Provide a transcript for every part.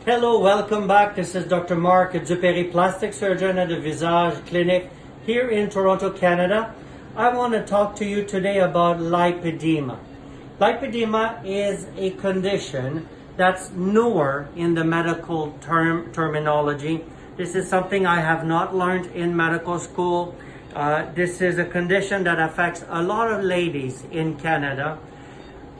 Hello, welcome back. This is Dr. Mark, a DuPéré plastic surgeon at the Visage clinic here in Toronto, Canada. I want to talk to you today about lipedema. Lipedema is a condition that's newer in the medical terminology. This is something I have not learned in medical school. This is a condition that affects a lot of ladies in Canada.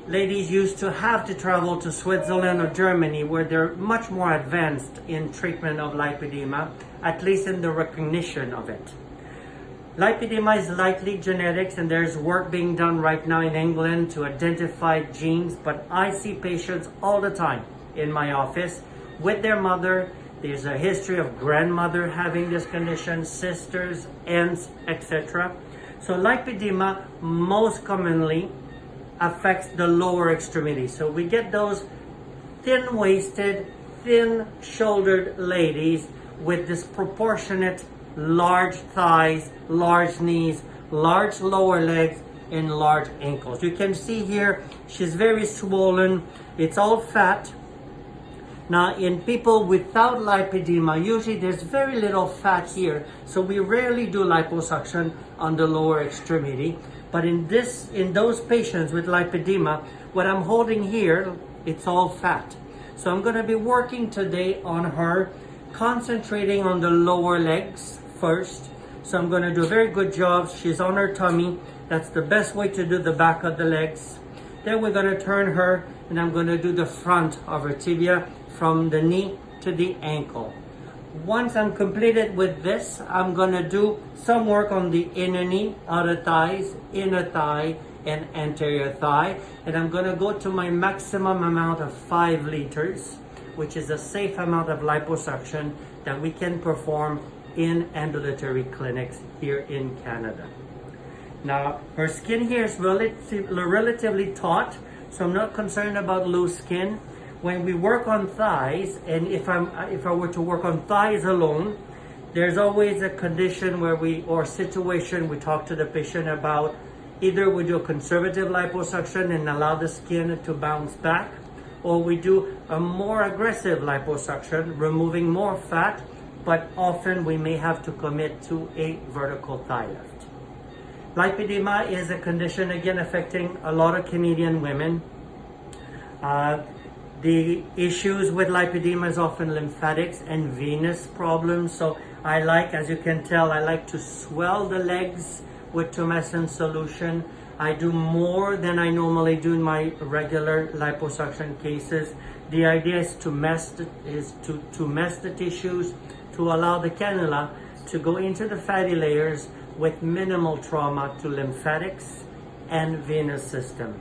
Ladies used to have to travel to Switzerland or Germany where they're much more advanced in treatment of lipedema, at least in the recognition of it. Lipedema is likely genetics, and there's work being done right now in England to identify genes, but I see patients all the time in my office with their mother. There's a history of grandmother having this condition, sisters, aunts, etc. So lipedema most commonly affects the lower extremities. So we get those thin-waisted, thin-shouldered ladies with disproportionate large thighs, large knees, large lower legs, and large ankles. You can see here, she's very swollen. It's all fat. Now, in people without lipedema, usually there's very little fat here, so we rarely do liposuction on the lower extremity. But in those patients with lipedema, what I'm holding here, it's all fat. So I'm going to be working today on her, concentrating on the lower legs first. So I'm going to do a very good job. She's on her tummy. That's the best way to do the back of the legs. Then we're going to turn her, and I'm going to do the front of her tibia from the knee to the ankle. Once I'm completed with this, I'm going to do some work on the inner knee, outer thighs, inner thigh, and anterior thigh. And I'm going to go to my maximum amount of 5 liters, which is a safe amount of liposuction that we can perform in ambulatory clinics here in Canada. Now, her skin here is relatively taut, so I'm not concerned about loose skin. When we work on thighs, and if I were to work on thighs alone, there's always a condition or situation we talk to the patient about. Either we do a conservative liposuction and allow the skin to bounce back, or we do a more aggressive liposuction, removing more fat, but often we may have to commit to a vertical thigh lift. Lipedema is a condition, again, affecting a lot of Canadian women. The issues with lipedema is often lymphatics and venous problems. So as you can tell, I like to swell the legs with tumescent solution. I do more than I normally do in my regular liposuction cases. The idea is to mess the tissues, to allow the cannula to go into the fatty layers with minimal trauma to lymphatics and venous system.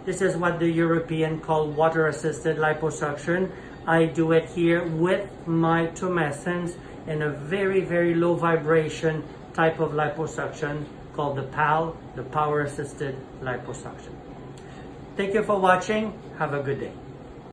This is what the European call water-assisted liposuction. I do it here with my tumescence in a very, very low vibration type of liposuction called the PAL, the power-assisted liposuction. Thank you for watching. Have a good day.